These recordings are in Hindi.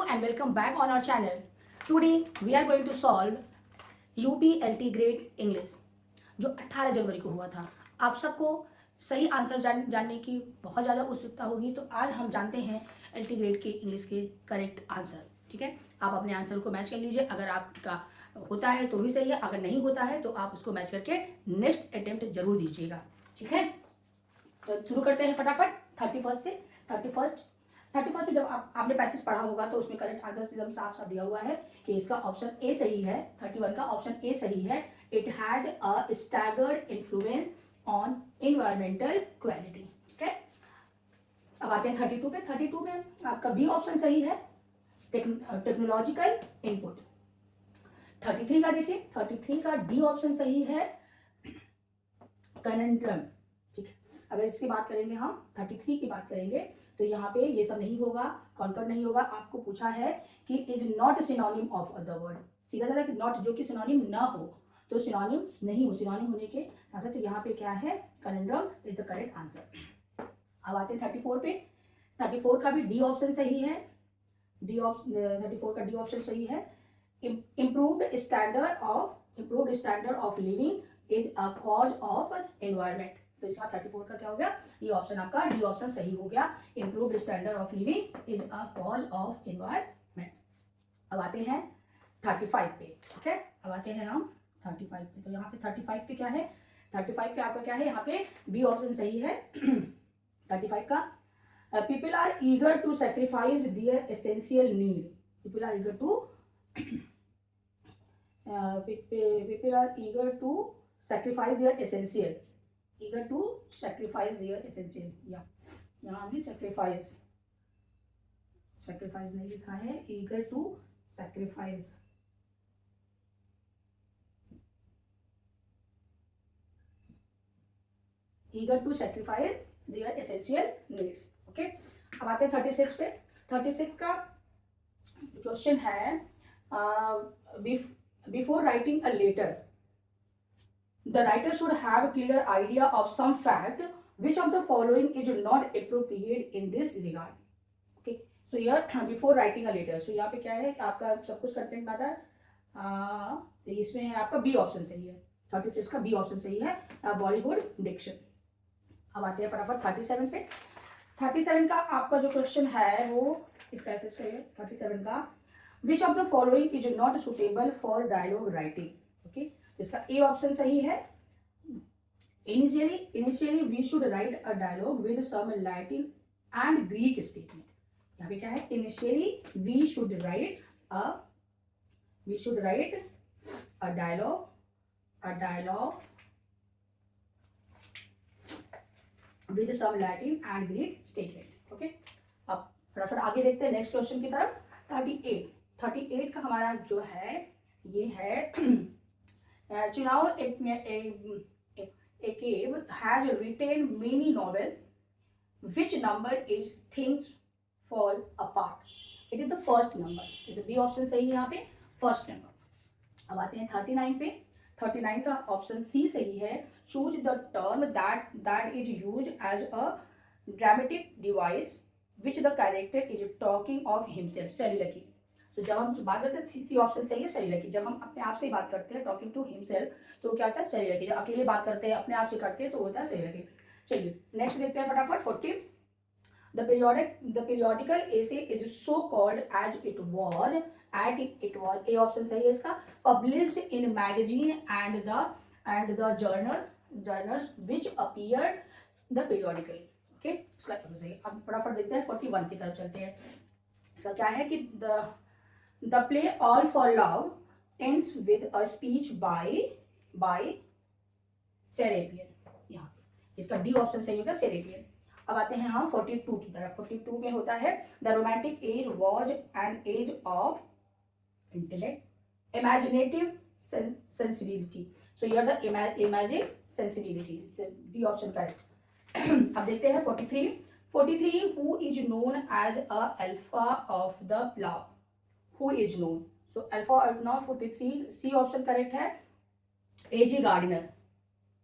and welcome back on our channel. Today we are going to solve UPLT grade English जो 18 जनवरी को हुआ था। आप सबको सही आंसर जानने की बहुत ज़्यादा उत्सुकता होगी, तो आज हम जानते हैं LT ग्रेड के इंग्लिश के करेक्ट आंसर। ठीक है, आप अपने आंसर को मैच कर लीजिए। अगर आपका होता है तो भी सही है, अगर नहीं होता है तो आप उसको मैच करके नेक्स्ट अटेम्प्ट जरूर दीजिएगा। ठीक है, तो शुरू करते हैं फटाफट 31 से। 31 में जब आपने पैसेज पढ़ा होगा तो उसमें करेक्ट आंसर एकदम साफ साफ दिया हुआ है कि इसका ऑप्शन ए सही है। 31 का ऑप्शन ए सही है। It has a staggered influence on environmental quality. ठीक है, अब आते हैं 32 पे। 32 में आपका बी ऑप्शन सही है, टेक्नोलॉजिकल इनपुट। 33 का देखिए, 33 का डी ऑप्शन सही है, कनंड्रम। ठीक है, अगर इसकी बात करेंगे हम 33 की बात करेंगे तो यहाँ पे ये सब नहीं होगा, कॉन्कर्ड नहीं होगा। आपको पूछा है कि is not synonym of other word. सीधा सीधा कि नॉट जो कि सिनोनिम ना हो तो सिनोनिम नहीं हो, सिनोनिम होने के साथ साथ तो यहाँ पे क्या है, conundrum is the correct answer. अब आते हैं 34 पे। 34 का भी डी ऑप्शन सही है। 34 का डी ऑप्शन सही है। Improved standard of living is a cause of environment. तो इसका 34 का क्या हो गया, ये ऑप्शन आपका डी ऑप्शन सही हो गया। Improved standard of living is a cause of environment. अब आते हैं 35 पे। ठीक है, अब आते हैं हम 35 पे। तो यहाँ पे 35 पे क्या है, 35 पे आपका क्या है, यहाँ पे बी ऑप्शन सही है। 35 का people are eager to sacrifice their essential need. People are eager to sacrifice their essential, eager to sacrifice their essential। या यहाँ हमने sacrifice नहीं लिखा है, eager to sacrifice। eager to sacrifice their essential needs। Okay, अब आते हैं 36 पे। 36 का क्वेश्चन है, before writing a letter, the writer should have a clear idea of some fact. Which of the following is not appropriate in this regard? Okay, so here before writing a letter, so यहाँ पे क्या है कि आपका सब कुछ कंटेंट आता है, तो इसमें है आपका बी ऑप्शन सही है। 36 का बी ऑप्शन सही है, बॉलीवुड डिक्शन। अब आते हैं फटाफट 37 पे। 37 का आपका जो क्वेश्चन है वो इस तरह से है। 37 का Which of the following is not suitable for dialogue writing? Okay, इसका ए ऑप्शन सही है। Initially we should write a dialogue with some Latin and Greek statement। यहाँ पे क्या है, initially we should write a dialogue with some Latin and Greek statement। Okay, अब फटाफट आगे देखते हैं नेक्स्ट क्वेश्चन की तरफ। 38 का हमारा जो है ये है, Chinua Achebe has written many novels, which number is Things Fall Apart. It is the first number. It B option सही है यहाँ पे, फर्स्ट नंबर। अब आते हैं 39 पे। 39 का ऑप्शन सी सही है। Choose the term that is use as a dramatic device which the character is talking of himself. Soliloquy. तो जब हम बात करते हैं सी ऑप्शन सही है, सलीलकी। जब हम अपने आप से बात करते हैं टॉकिंग टू हिमसेल्फ तो क्या होता है, सलीलकी। जब अकेले बात करते हैं, अपने आप से करते हैं तो होता है सलीलकी। चलिए नेक्स्ट देखते हैं फटाफट 40। The periodical essay is so called as it was A option सही है इसका, published in magazine and the journals which appeared the periodically। Okay, इसका सही। अब फटाफट देखते हैं 41 की तरफ चलते हैं। इसका क्या है कि the play All for Love ends with a speech by Serapion। यहाँ पे इसका डी ऑप्शन सही होगा, सेरेपियन। अब आते हैं हम 42 की तरफ। 42 में होता है, the romantic age was an age of intellect, imaginative sensibility. So here the imagine sensibility, D option correct. अब देखते हैं 43 who is known as a alpha of the love। who is known, so alpha now 43 C option correct है, AG Gardiner.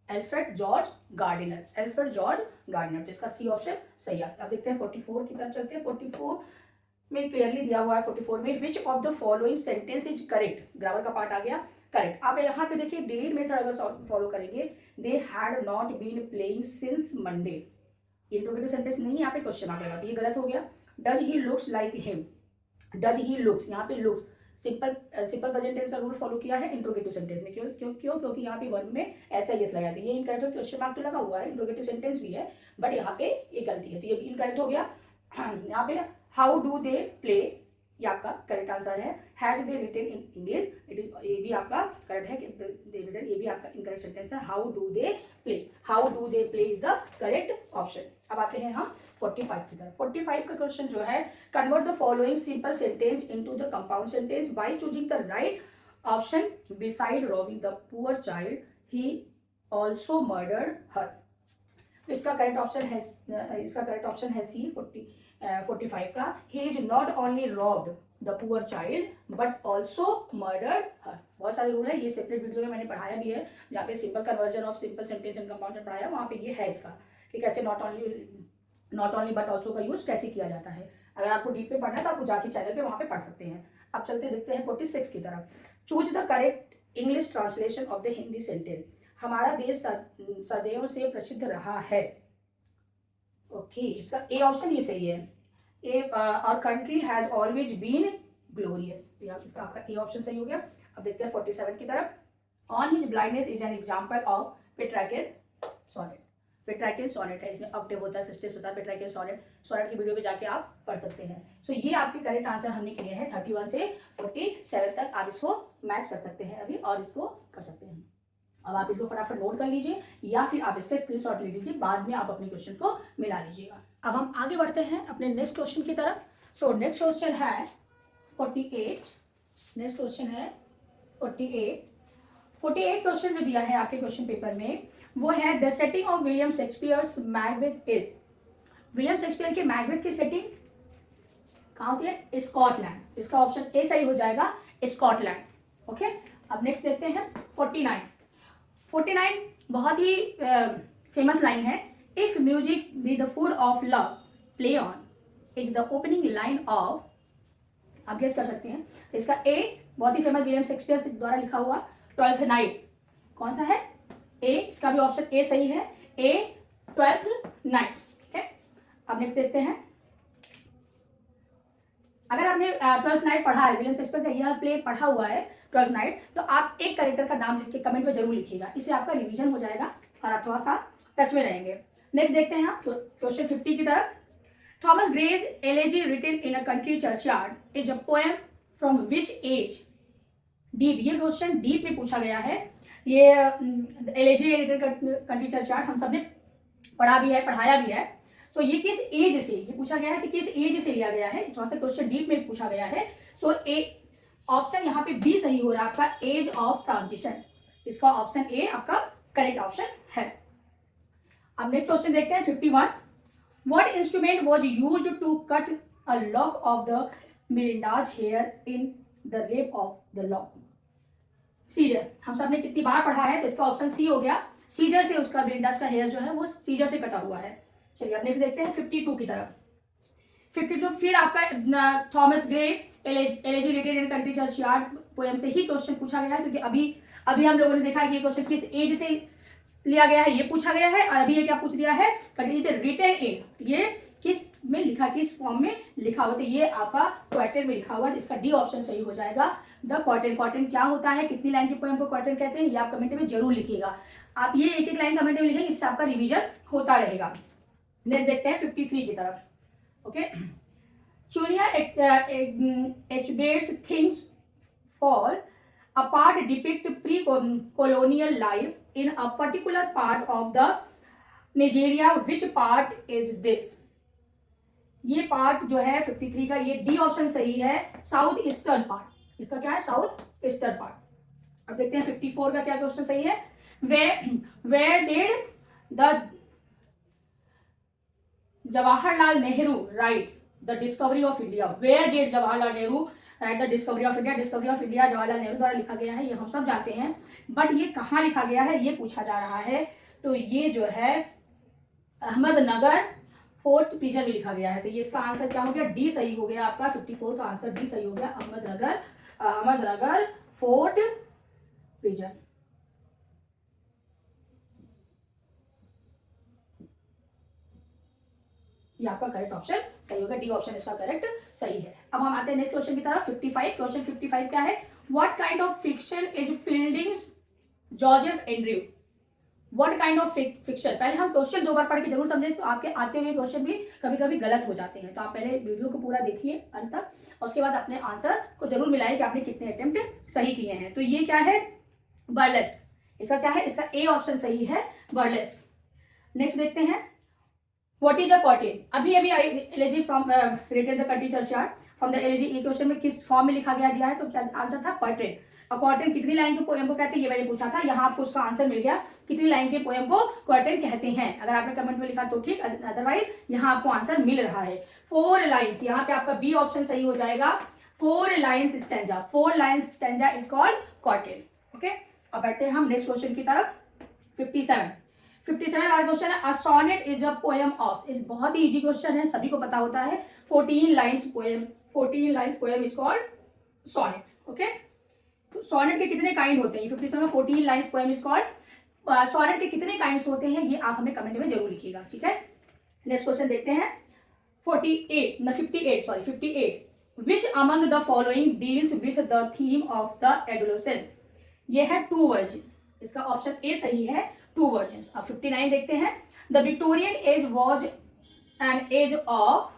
Alfred George Gardiner, तो इसका सी ऑप्शन सही है। अब देखते हैं 44 की तरफ चलते हैं। 44 में क्लियरली दिया हुआ है 44 में, विच of the following sentence is correct, grammar का पार्ट आ गया करेक्ट। आप यहाँ पे देखिए डिलीट मेथड अगर फॉलो करेंगे, they had not been playing since Monday, interrogative sentence नहीं, यहाँ पे क्वेश्चन आ गया, तो ये गलत हो गया। Does he looks like him, does he looks, यहाँ पे लुक्स सिंपल प्रेजेंट टेंस का रूल फॉलो किया है इंट्रोगेटिव सेंटेंस में, क्योंकि यहाँ पे वर्ब में ऐसा यस लगा दिया, ये इनकरेक्ट हो, क्वेश्चन मार्क तो लगा हुआ है, इंट्रोगेटिव सेंटेंस भी है, बट यहाँ पे ये गलती है, तो ये इनकरेक्ट हो गया। यहाँ पे हाउ डू दे प्ले, ये आपका करेक्ट आंसर है। Has they written in English, it is, ये भी आपका करेक्ट है, दे रिटन, ये भी आपका इनकरेक्ट सेंटेंस है। How do they play, how do they play is the correct option. अब आते हैं हम 45 की तरफ। 45 का क्वेश्चन जो है, convert the following simple sentence into the compound sentence by choosing the right option. Beside robbing the poor child he also murdered her. इसका करेक्ट ऑप्शन है सी 45 का। He is not only robbed the poor child but also murdered her. बहुत सारे रूल है, ये सेपरेट वीडियो में मैंने पढ़ाया भी है, जहाँ पे simple conversion of simple sentence and compound पढ़ाया, वहाँ पे ये है इसका कि कैसे नॉट ओनली बट ऑल्सो का यूज कैसे किया जाता है। अगर आपको डीप में पढ़ना है तो आप जाके चैनल पे वहाँ पे पढ़ सकते हैं। अब चलते देखते हैं 46 की तरफ। Choose the correct English translation of the Hindi sentence. हमारा देश सदैव से प्रसिद्ध रहा है। ओके, इसका ए ऑप्शन ये सही है। Our country has always been glorious, आपका ए ऑप्शन सही हो गया। अब देखते हैं 47 की तरफ। On His Blindness is an example of Petrarchan sonnet. Petrarchan sonnet है, इसमें ऑक्टेव होता है, सिस्टेम्स होता है, पेट्रार्कल सोनेट की वीडियो पे जाके आप पढ़ सकते हैं। तो ये आपके करेक्ट आंसर हमने किए हैं 31 से 47 तक। आप इसको मैच कर सकते हैं अभी और इसको कर सकते हैं। अब आप इसको फटाफट नोट कर लीजिए या फिर आप इसका स्क्रीनशॉट ले लीजिए, बाद में आप अपने क्वेश्चन को मिला लीजिएगा। अब हम आगे बढ़ते हैं अपने नेक्स्ट क्वेश्चन की तरफ। सो नेक्स्ट क्वेश्चन है 48। नेक्स्ट क्वेश्चन है 48 क्वेश्चन जो दिया है आपके क्वेश्चन पेपर में वो है the setting of William Shakespeare's Macbeth is. William Shakespeare के मैकबेथ की सेटिंग कहाँ होती है? स्कॉटलैंड। इसका ऑप्शन ए सही हो जाएगा, स्कॉटलैंड। ओके, अब नेक्स्ट देखते हैं 49 बहुत ही फेमस लाइन है। If music be the food of love play on is the opening line of, आप गेस कर सकते हैं। इसका ए बहुत ही फेमस विलियम शेक्सपियर द्वारा लिखा हुआ 12th नाइट, कौन सा है? ए, इसका भी ऑप्शन ए सही है, ए 12th नाइट। ठीक है, अब नेक्स्ट देखते हैं। अगर आपने 12th नाइट पढ़ा है, विलियम शेक्सपियर का यह प्ले पढ़ा हुआ है 12th नाइट, तो आप एक कैरेक्टर का नाम लिख के कमेंट में जरूर लिखिएगा, इससे आपका रिवीजन हो जाएगा और आप थोड़ा सा टच में रहेंगे। नेक्स्ट देखते हैं आप क्वेश्चन 50 की तरफ। Thomas Gray's elegy written in a country churchyard is a poem from which age? डीप, ये क्वेश्चन डीप में पूछा गया है। ये एलेजी रिटन कंट्री चर्चयार्ड हम सबने पढ़ा भी है, पढ़ाया भी है। तो ये किस एज से, ये पूछा गया है कि किस एज से लिया गया है, थोड़ा सा क्वेश्चन डीप में पूछा गया है। सो ए ऑप्शन यहाँ पे बी सही हो रहा है आपका, एज ऑफ ट्रांजिशन। इसका ऑप्शन ए आपका करेक्ट ऑप्शन है। अब नेक्स्ट क्वेश्चन देखते हैं 51। What instrument was used to cut a lock of the Belinda's hair in the Rape of the Lock? Scissor. हम सब ने कितनी बार पढ़ा है, तो इसका ऑप्शन सी हो गया। सीजर से उसका मिलिंडाज का हेयर जो है वो सीजर से कटा हुआ है। चलिए अब नेक्स्ट देखते हैं 52 की तरफ। 52 फिर आपका Thomas Gray elegy written in country churchyard poem से ही क्वेश्चन पूछा गया है, क्योंकि अभी हम लोगों ने देखा है कि ये क्वेश्चन किस एज से लिया गया है, ये पूछा गया है। और अभी ये क्या पूछ दिया है? कंट्री से रिटन इन, ये किस में लिखा, किस फॉर्म में लिखा हुआ, तो ये आपका क्वार्टेट में लिखा हुआ है। इसका डी ऑप्शन सही हो जाएगा। The quartet. क्वार्टेट क्या होता है, कितनी लाइन की पोएम को क्वार्टेट कहते हैं, ये आप कमेंट में जरूर लिखिएगा। आप ये एक एक लाइन कमेंट में लिखेंगे, इससे आपका रिविजन होता रहेगा। नेक्स्ट देखते हैं 53 की तरफ। Okay, Chinua Achebe's Things Fall apart depict pre-colonial life in a particular part of the Nigeria. Which part is this? ये पार्ट जो है 53 का, ये डी ऑप्शन सही है, साउथ ईस्टर्न पार्ट। इसका क्या है? South eastern part. अब देखते हैं 54 का क्या क्वेश्चन सही है। Where did the Jawaharlal Nehru write the discovery of India? Where did Jawaharlal Nehru right the discovery of India? Discovery of India Jawaharlal Nehru द्वारा लिखा गया है, ये हम सब जानते हैं, बट ये कहाँ लिखा गया है ये पूछा जा रहा है। तो ये जो है अहमदनगर फोर्थ प्रिजन भी लिखा गया है, तो ये इसका आंसर क्या हो गया, डी सही हो गया आपका। 54 का आंसर डी सही हो गया, अहमदनगर फोर्ट प्रिजन। ये आपका करेक्ट ऑप्शन सही होगा, डी ऑप्शन इसका करेक्ट सही है। अब हम आते हैं नेक्स्ट क्वेश्चन की तरफ। 55 क्वेश्चन 55 क्या है, what kind of fiction is Fielding's Joseph Andrew. What kind of fiction, पहले हम क्वेश्चन 2 बार पढ़ के जरूर समझें, तो आपके आते हुए क्वेश्चन भी कभी कभी गलत हो जाते हैं। तो आप पहले वीडियो को पूरा देखिए अंत तक, और उसके बाद अपने आंसर को जरूर मिलाइए कि आपने कितने अटेम्प्ट सही किए हैं। तो ये क्या है, बर्लेस, इसका क्या है, इसका ए ऑप्शन सही है, बर्लेस। नेक्स्ट देखते हैं, व्हाट इज अ क्वार्टेन। अभी elegy from written the country chart from the elegy, A question में किस फॉर्म में लिखा गया दिया है, तो क्या आंसर था, क्वार्टेन। और क्वार्टेन कितनी लाइन के पोएम को कहते हैं, ये मैंने पूछा था, यहाँ आपको उसका आंसर मिल गया, कितनी लाइन के पोएम को क्वार्टेन कहते हैं। अगर आपने कमेंट में लिखा तो ठीक, अदरवाइज यहाँ आपको आंसर मिल रहा है 4 लाइन्स। यहाँ पे आपका बी ऑप्शन सही हो जाएगा, 4 lines stanza, 4 lines stanza is called quatrain. Okay, अब बैठते हैं हम नेक्स्ट क्वेश्चन की तरफ। 57 वाला क्वेश्चन है, a sonnet is a poem of, इस बहुत ही इजी क्वेश्चन है, सभी को पता होता है। 14 lines poem is called sonnet. Okay, तो सोनेट के कितने काइंड होते हैं, 57 14 lines poem is called, sonnet के कितने काइंड्स होते हैं, ये आप हमें कमेंट में जरूर लिखिएगा, ठीक है। नेक्स्ट क्वेश्चन देखते हैं, 58 which among the following deals with the theme of the adolescence. ये है 2 वर्जन, इसका ऑप्शन ए सही है, 2 वर्जन्स। अब 59 देखते हैं, the Victorian age was an age of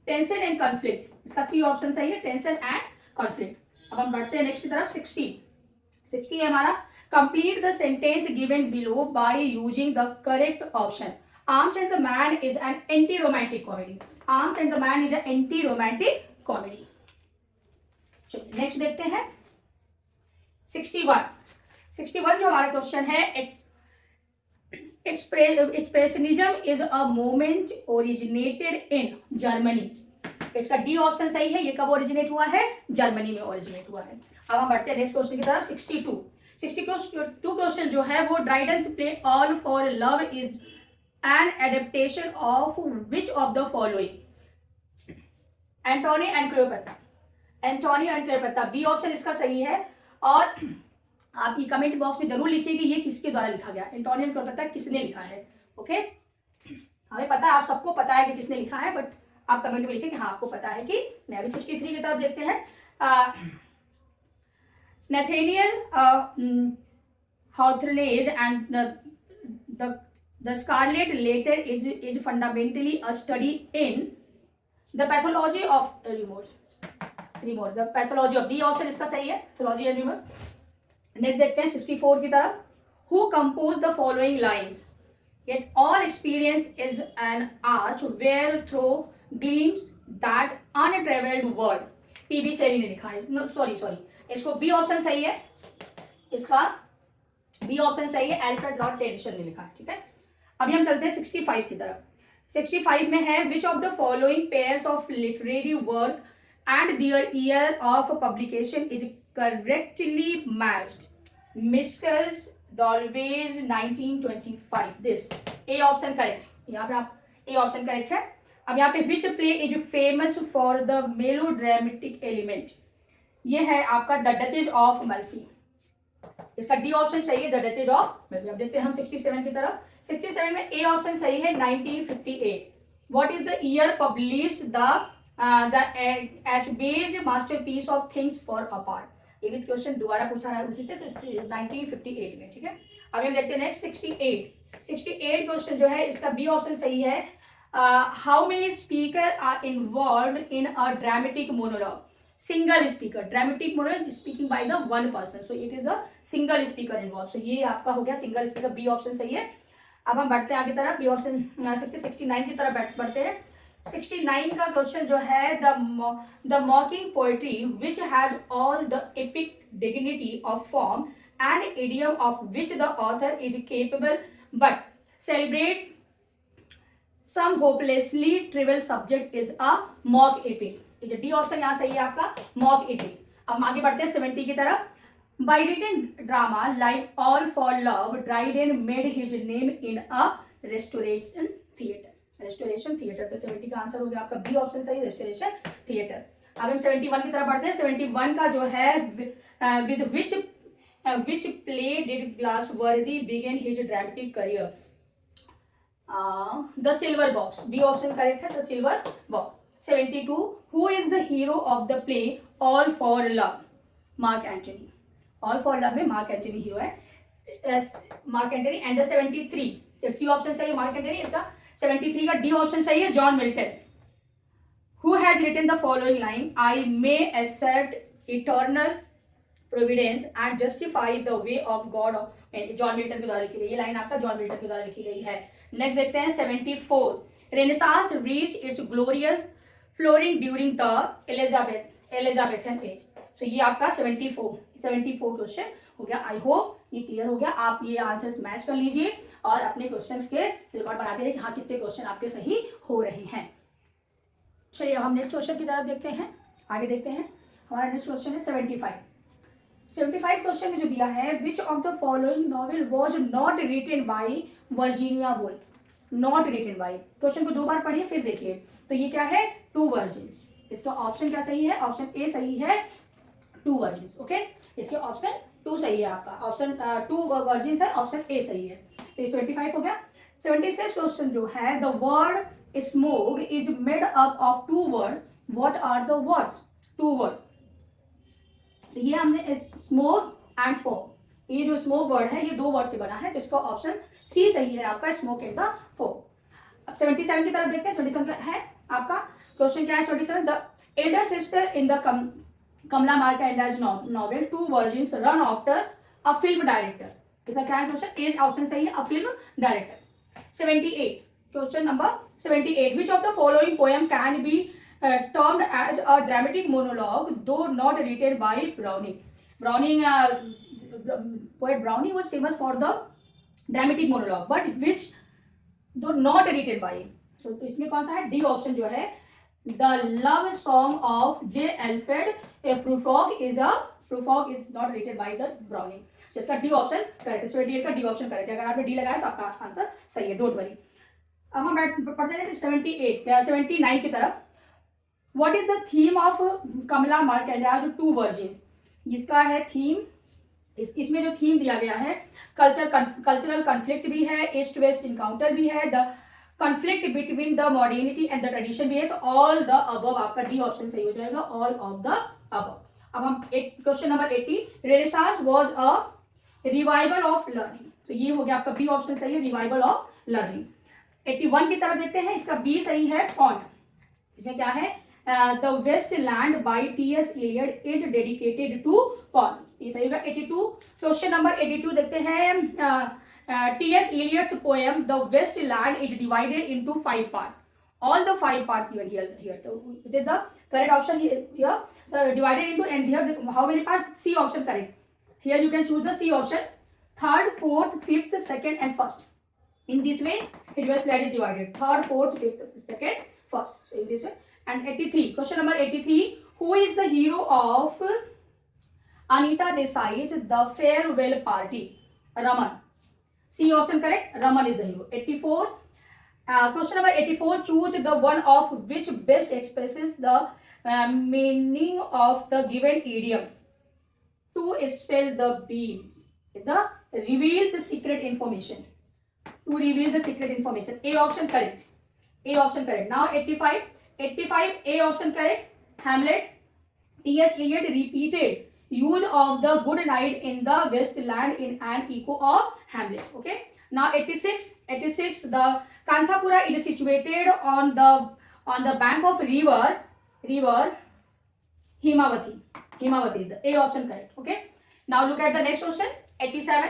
tension and conflict, इसका सी ऑप्शन सही है, टेंशन एंड कॉन्फ्लिक्ट। अब हम बढ़ते हैं नेक्स्ट की तरफ। 60 है हमारा, complete the sentence given below by using the correct option. Arms and the man is an anti romantic comedy, arms and the man is an anti romantic comedy. चलिए नेक्स्ट देखते हैं, 61 जो हमारा क्वेश्चन है, expressionism is a movement originated in Germany, इसका डी ऑप्शन सही है। ये कब ओरिजिनेट हुआ है, जर्मनी में ओरिजिनेट हुआ है। अब हम बढ़ते हैं नेक्स्ट क्वेश्चन की तरफ। 62 क्वेश्चन जो है वो, Dryden's play All for Love is an adaptation of which of the following, Antony and Cleopatra, B option इसका सही है। और आप ये कमेंट बॉक्स में जरूर लिखिए कि ये किसके द्वारा लिखा गया, एंटोनी एंड क्लियोपेत्रा किसने लिखा है। ओके, हमें पता है, आप सबको पता है कि किसने लिखा है, बट आप कमेंट में लिखिए कि हाँ आपको पता है कि नहीं। अभी 63 की तरफ देखते हैं, Nathaniel Hawthorne's and the Scarlet Letter is fundamentally a study in the pathology of remorse, the pathology of, D option इसका सही है, पैथोलॉजी एंड रिमोर्स। नेक्स्ट देखते हैं 64 की तरफ, who compose the following lines, yet all experience is an arch where through gleams that untraveled word, PB Shelley ने लिखा है, सॉरी इसको बी ऑप्शन सही है, इसका बी ऑप्शन सही है, अल्फ्रेड लॉर्ड टेनिसन ने लिखा है, ठीक है। अभी हम चलते हैं 65 की तरफ। 65 में है, which of the following pairs of literary work and their year of publication is correctly matched, Mrs Dalloway 1925, this A option correct, यहाँ पे आप ए ऑप्शन करेक्ट है। अब यहाँ पे which play is famous for the melodramatic element, ये है आपका द डचेज ऑफ मल्फी, इसका डी ऑप्शन सही है, द डचेज ऑफ मल्फी। अब देखते हैं हम 67 की तरफ। 67 में ए ऑप्शन सही है, 1958। What is the year published the Achebe's masterpiece of Things Fall Apart, ये भी क्वेश्चन दोबारा पूछा है उसी से, तो 1958 में, ठीक है। अब हम देखते हैं नेक्स्ट 68 क्वेश्चन जो है, इसका बी ऑप्शन सही है। How many speaker are involve in a dramatic monologue, single speaker, dramatic monologue speaking by the one person, so it is a single speaker involve, so ये आपका हो गया सिंगल स्पीकर, बी ऑप्शन सही है। अब हम बढ़ते हैं आगे तरफ, बी ऑप्शन 69 की तरफ बढ़ते हैं। 69 का क्वेश्चन जो है, the mocking poetry which has all the epic dignity of form and idiom of which the author is capable but celebrate some hopelessly trivial subject is a mock epic, D option यहाँ सही है आपका, मॉक एपिक। अब आगे बढ़ते हैं 70 की तरफ। By written drama like All for Love, Dryden made his name in a restoration theatre, restoration theatre. तो 70 का आंसर हो गया आपका बी ऑप्शन सही, रेस्टोरेशन थिएटर। अब हम 71 की तरफ बढ़ते हैं। 71 का जो है with which play did Galsworthy begin his dramatic career? The Silver Box, B option correct है, the Silver Box. 72 who is the hero of the play All for Love? Mark Antony. All for Love में मार्क एंटनी हीरो है, Mark Antony. And 73 C option सही है, मार्क एंटनी। इसका 73 का डी ऑप्शन सही है, John Milton. Who has written the following line? I may accept eternal providence and justify the way of God. John Milton के द्वारा लिखी गई, ये लाइन आपका जॉन मिल्टन के द्वारा लिखी गई है। नेक्स्ट देखते हैं 74 renaissance reach its glorious flooring during the Elizabethan age. तो ये आपका 74 क्वेश्चन हो गया। आई होप ये क्लियर हो गया। आप ये आंसर्स मैच कर लीजिए और अपने क्वेश्चंस के रिकॉर्ड बनाते रहिए कि हाँ कितने क्वेश्चन आपके सही हो रहे हैं। चलिए अब हम नेक्स्ट क्वेश्चन की तरफ देखते हैं, आगे देखते हैं। हमारा नेक्स्ट क्वेश्चन है 75 क्वेश्चन में जो दिया है, which of the following novel was not written by Virginia Woolf? Not written by, question को 2 बार पढ़िए फिर देखिए। तो ये क्या है? 2 वर्जिन्स। इसका ऑप्शन क्या सही है? ऑप्शन ए सही है, 2 वर्जिन्स। ओके, इसके ऑप्शन 2 सही है आपका, ऑप्शन 2 वर्जिन्स है, ऑप्शन ए सही है। तो ये 25 हो गया। 76 क्वेश्चन जो है, the word smoke is made up of 2 words, what are the words? 2 word. तो ये हमने स्मोक एंड फॉग, ये जो स्मोक वर्ड है ये 2 वर्ड से बना है, तो इसका ऑप्शन सी सही है आपका, स्मोक एंड द फॉग। अब 77 की तरफ देखते हैं। 77 है आपका क्वेश्चन क्या है? 27 the elder sister in the Kamala Markandaya's novel 2 virgins run after a film director. इसका क्या है क्वेश्चन? ए ऑप्शन सही है, a film director. 78 question number 78 which of the following poem can be termed as a dramatic monologue though not written by Browning? Poet Browning was famous for the dramatic monologue, but which though not written by. So इसमें कौन सा है? डी ऑप्शन जो है, The Love Song of J. Alfred Prufrock is not written by the Browning. So इसका डी ऑप्शन करेक्ट है, 78 का डी ऑप्शन करेक्ट है। अगर आपने डी लगाया तो आपका आंसर सही है, डोंट वरी। अब हम पढ़ते हैं 79 की तरफ। What is the theme of Kamala Markandaya's 2 virgin? इसका है थीम, इसमें जो थीम दिया गया है, कल्चरल कन्फ्लिक्ट भी है, ईस्ट वेस्ट इनकाउंटर भी है, the conflict between the modernity and the tradition भी है। तो ऑल द अबव आपका डी ऑप्शन सही हो जाएगा, ऑल ऑफ द अबव। अब हम question number 80 renaissance was a revival of learning. तो ये हो गया आपका बी ऑप्शन सही है, रिवाइवल ऑफ लर्निंग। 81 की तरफ देखते हैं, इसका बी सही है, पॉन्ड। इसमें क्या है? The waste land by T.S. Eliot is dedicated to Pound, ये सही होगा। 82 क्वेश्चन नंबर 82 देखते हैं। T.S. Eliot's poem The West Land is divided into 5 parts. All the 5 parts given here. So it is the correct option here. So divided into, and here how many parts? C option correct. Here you can choose the C option. 3rd, 4th, 5th, 2nd and 1st. In this way, West Land is divided. 3rd, 4th, 5th, 2nd, 1st. So in this way. And 83. Question number 83. Who is the hero of Anita Desai's The Farewell Party? Raman. C option correct. Raman is the hero. 84. Question number 84. Choose the one of which best expresses the meaning of the given idiom. To expel the beams. Reveal the secret information. To reveal the secret information. A option correct. A option correct. Now 85. 85. A option correct. Hamlet. T.S. Eliot repeated use of the good night in the West Land in an echo of Hamlet. Okay. Now 86. 86. The Kanthapura is situated on the bank of river Himavati. Himavati is the A option correct. Okay. Now look at the next question. 87.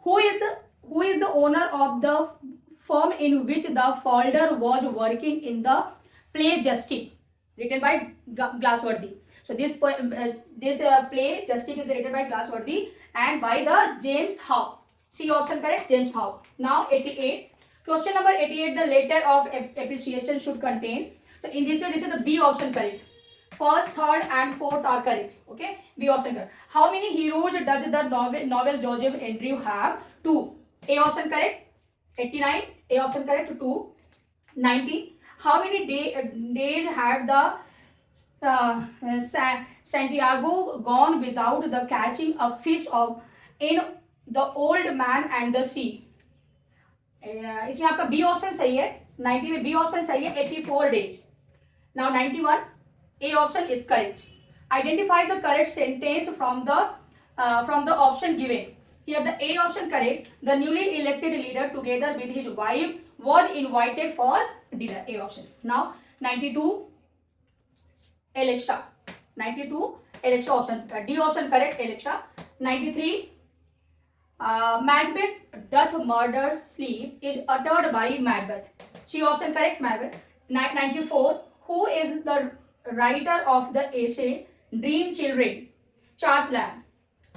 Who is the owner of the firm in which the Falder was working in the play Justice, written by Glassworthy? So this play Justice is written by Glassworthy and by the James Howe. C option correct, James Howe. Now 88. Question number 88. The letter of appreciation should contain. So in this way, this is the B option correct. 1st, 3rd and 4th are correct. Okay, B option correct. How many heroes does the novel Joseph Andrew have? 2. A option correct. 89, A option correct. 2. 90, how many days had the Santiago gone without the catching a fish of in the old man and the sea? इसमें आपका बी ऑप्शन सही है, 90 में बी ऑप्शन सही है, 84 days. Now 91, A option is correct. Identify the correct sentence from the option given. Here the A option correct. The newly elected leader together with his wife was invited for dinner. A option. Now 92, Alexa. 92, Alexa option. D option correct, Alexa. 93, Macbeth doth murder sleep is uttered by Macbeth. C option correct, Macbeth. 94, who is the writer of the essay Dream Children? Charles Lamb.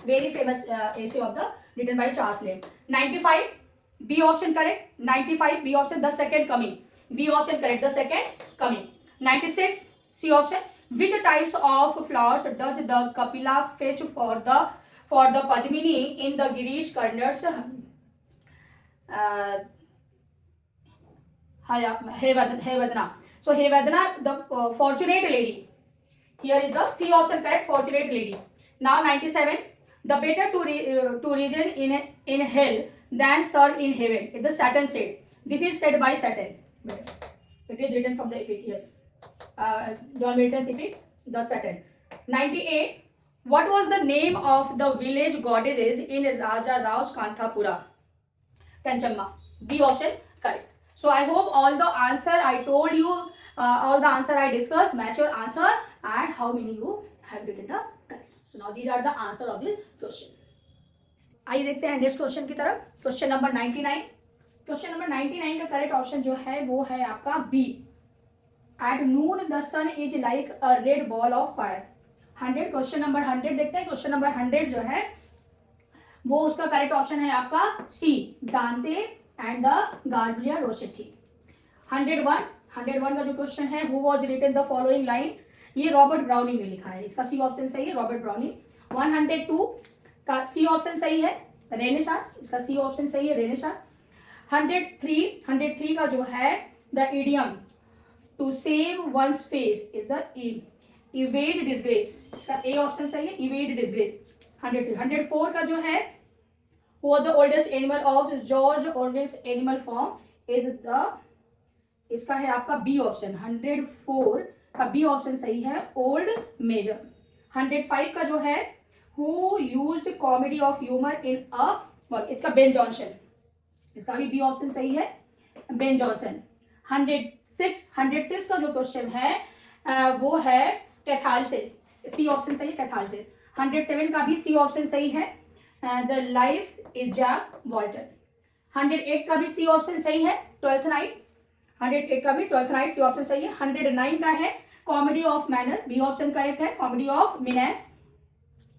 Very famous essay of the written by Charles Lamb. 95, B option correct. 95, B option, the second coming. B option correct, the second coming. 96, C option. Which types of flowers does the Kapila fetch for the Padmini in the Girish Karnar's Hevadana? So Hevadana, the fortunate lady. Here is the C option correct, fortunate lady. Now 97, the better to reason in hell than serve in heaven. It is Saturn said. This is said by Saturn. It is written from the epic. Yes, John Milton's epic, the Saturn. 98. What was the name of the village goddesses in Raja Rao's Kanthapura? Kanchamma. B option correct. So I hope all the answer I told you, all the answer I discussed match your answer and how many you have written the correct. So now these are the answer of this question. आइए देखते हैं नेक्स्ट क्वेश्चन की तरफ. Question number 99. क्वेश्चन नंबर 99 का करेक्ट ऑप्शन जो है वो है आपका B. At noon the sun is like a red ball of fire. 100. Question number 100 देखते हैं. क्वेश्चन नंबर 100 जो है वो उसका करेक्ट ऑप्शन है आपका सी, दांते एंड द गार्बलिया रोसेटी. 101 का जो क्वेश्चन है, who was written the following line, ये रॉबर्ट ब्राउनिंग ने लिखा है. इसका सी ऑप्शन सही है, रॉबर्ट ब्राउनिंग. 102 का सी ऑप्शन सही है, रेनेसांस. इसका सी ऑप्शन सही है, रेनेसांस. 103 का जो है the idiom to save one's face is the evade disgrace. इसका ए ऑप्शन सही है, इवेड डिसग्रेस. 104 का जो है वो the oldest animal of George Orwell's animal form is the, इसका है आपका बी ऑप्शन. 104 का बी ऑप्शन सही है, ओल्ड मेजर. 105 का जो है who used comedy of humour in a work, इसका बेन जॉनसन. इसका भी बी ऑप्शन सही है, बेन जॉनसन. 106 का जो क्वेश्चन है वो है कैथारसिस. सी ऑप्शन सही है, कैथारसिस. 107 का भी सी ऑप्शन सही है, the life is Jack Walter. 108 का भी सी ऑप्शन सही है, ट्वेल्थ नाइट. 108 का भी ट्वेल्थ नाइट सी ऑप्शन सही है. 109 का है comedy of manner, B option correct है, comedy of manners.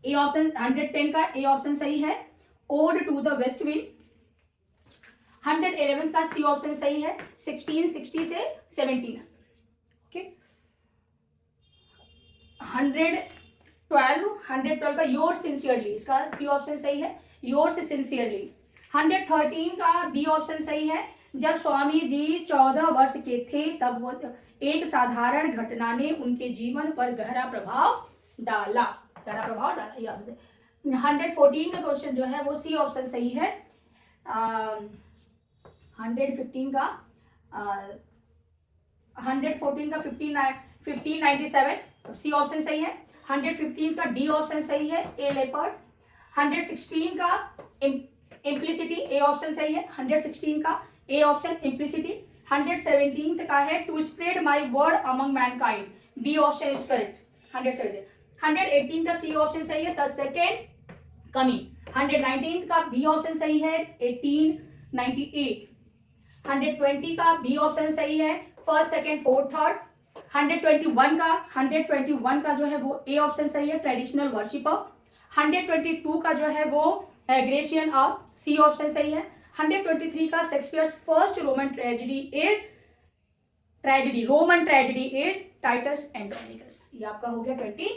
A option. 110 का ए ऑप्शन सही है, Ode to the West Wind. 111 का सी ऑप्शन सही है, 1660 से 17. ओके. 112 का योर सिंसियरली, इसका सी ऑप्शन सही है, योर्स सिंसियरली. 113 का बी ऑप्शन सही है, जब स्वामी जी 14 वर्ष के थे तब वो एक साधारण घटना ने उनके जीवन पर गहरा प्रभाव डाला. 114 का क्वेश्चन जो है वो सी ऑप्शन सही है. 114 का 1597 सी ऑप्शन सही है. 115 का डी ऑप्शन सही है, ए लेपर्ड. 116 का इम्प्लिसिटी, ए ऑप्शन सही है. 116 का ए ऑप्शन इम्प्लिसिटी. 117 का है to spread my word among mankind, B option is correct. 118 का सी ऑप्शन सही है, द सेकेंड कमिंग. 119 का बी ऑप्शन सही है, 1898. 120 का बी ऑप्शन सही है, फर्स्ट सेकेंड फोर्थ थर्ड. 121 का जो है वो ए ऑप्शन सही है, ट्रेडिशनल वर्शिपर. 122 का जो है वो ग्रेशियन ऑफ, सी ऑप्शन सही है. 123 का Shakespeare first Roman tragedy Roman tragedy Titus Andronicus. ये आपका हो गया 23.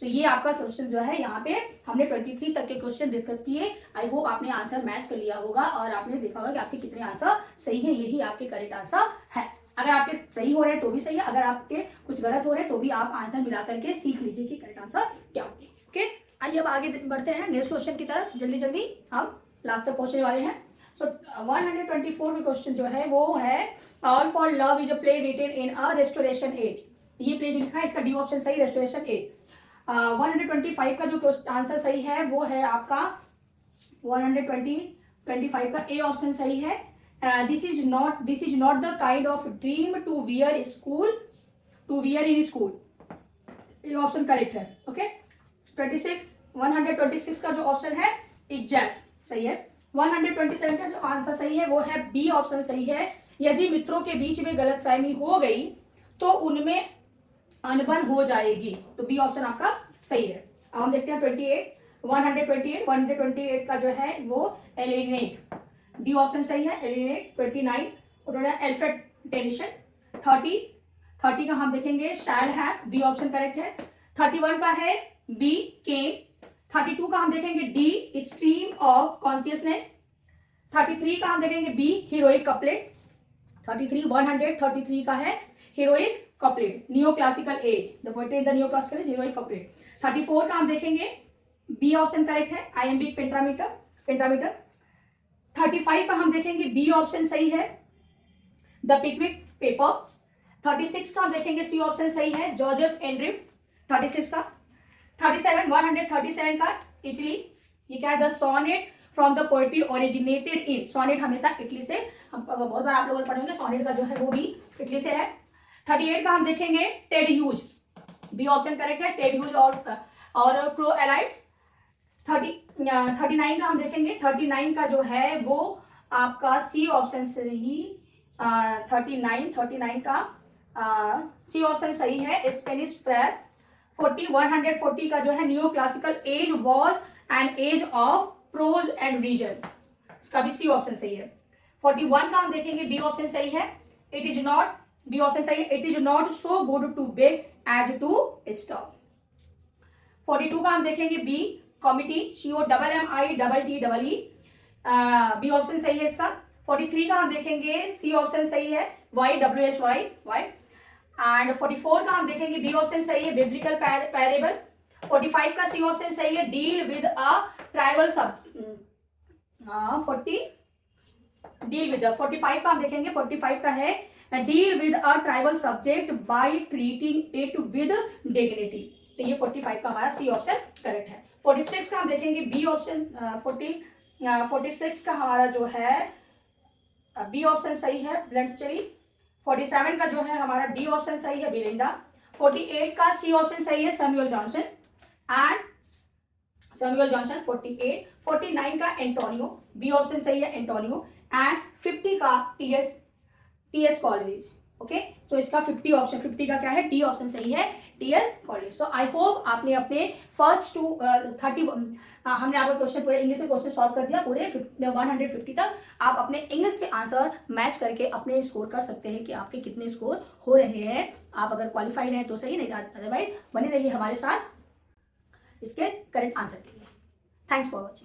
तो ये आपका क्वेश्चन जो है, यहाँ पे हमने 23 तक के क्वेश्चन डिस्कस किए। आई होप आपने आंसर मैच कर लिया होगा और आपने देखा होगा कि आपके कितने आंसर सही है। यही आपके करेक्ट आंसर है। अगर आपके सही हो रहे हैं तो भी सही है, अगर आपके कुछ गलत हो रहे हैं तो भी आप आंसर मिला करके सीख लीजिए कि करेक्ट आंसर क्या होंगे। ओके, आइए अब आगे बढ़ते हैं नेक्स्ट क्वेश्चन की तरफ। जल्दी जल्दी हम लास्ट तक पहुंचने वाले हैं। सो 124 में क्वेश्चन जो है वो है All for Love is a play written in a restoration age. ये प्ले जो लिखा है इसका डी ऑप्शन सही, रेस्टोरेशन एज। 125 का जो आंसर सही है वो है आपका 125 का ए ऑप्शन सही है। This is not the kind of dream to wear in school. ये ऑप्शन करेक्ट है। ओके, 126 का जो ऑप्शन है एग्जैक्ट सही है। 127 का जो आंसर सही है वो है बी ऑप्शन सही है। यदि मित्रों के बीच में गलतफहमी हो गई तो उनमें अनबन हो जाएगी, तो बी ऑप्शन आपका सही है। अब हम देखते हैं 128 का जो है वो एलिनेट, डी ऑप्शन सही है एलिनेट। 29 उन्होंने अल्फ्रेड टेनिसन। 30 का हम देखेंगे shall have, B option correct है। 31 का है बी केम। 32 का हम देखेंगे डी स्ट्रीम ऑफ कॉन्शियसनेस। 33 का हम देखेंगे बी हीरोइक कपलेट। 133 का है heroic couplet, neo classical as, the poetry in the neo classical as, heroic couplet. 34 का हम देखेंगे बी ऑप्शन करेक्ट है आइएम्बिक पेंटामीटर। 35 का हम देखेंगे बी ऑप्शन सही है द पिकविक पेपर। 36 का हम देखेंगे सी ऑप्शन सही है जोसेफ एंड्रयू। 36 का 137 का इटली, ये क्या है the sonnet from the poetry originated in. Sonnet हमेशा इटली से, हम बहुत बार आप लोगों ने पढ़े होंगे, सोनेट का जो है वो भी इटली से है। 38 का हम देखेंगे Ted Hughes, B option correct है टेड ह्यूज और क्रो एलाइट्स। 39 का हम देखेंगे, 39 का जो है वो आपका सी ऑप्शन सही। 39 का सी ऑप्शन सही है स्पेनिश फ्लेयर। 140 का जो है new classical age was an age of prose and reason, इसका भी सी ऑप्शन सही है। 41 का हम देखेंगे बी ऑप्शन सही है it is not, B option सही है it is not so good to beg as to stop. 42 का हम देखेंगे B committee, COMMITTEE, B option सही है इसका। 43 का हम देखेंगे सी ऑप्शन सही है YWHY। एंड 44 का हम देखेंगे बी ऑप्शन सही है बिब्लिकल पैरेबल। 45 का सी ऑप्शन सही है डील विद अ ट्राइबल सब 45 का हम देखेंगे 45 का है deal with a tribal subject by treating it with dignity. तो ये 45 का हमारा सी ऑप्शन करेक्ट है। 46 का हम देखेंगे बी ऑप्शन 46 का हमारा जो है बी ऑप्शन सही है ब्लेंडस्टरी। 47 का जो है हमारा डी ऑप्शन सही है बिलिंडा। 48 का सी ऑप्शन सही है सैमुअल जॉनसन एंड 48। 49 का एंटोनियो, बी ऑप्शन सही है एंटोनियो एंड 50 का टीएस कॉलेज। ओके, तो इसका 50 का क्या है डी ऑप्शन सही है टीएस कॉलेज। तो आई होप आपने अपने फर्स्ट 30 हमने आपको क्वेश्चन पूरे इंग्लिश के क्वेश्चन सॉल्व कर दिया पूरे 150 तक। आप अपने इंग्लिश के आंसर मैच करके अपने स्कोर कर सकते हैं कि आपके कितने स्कोर हो रहे हैं। आप अगर क्वालिफाइड हैं तो सही, नहीं अदरवाइज बने रहिए हमारे साथ इसके करेक्ट आंसर के लिए। Thanks for watching.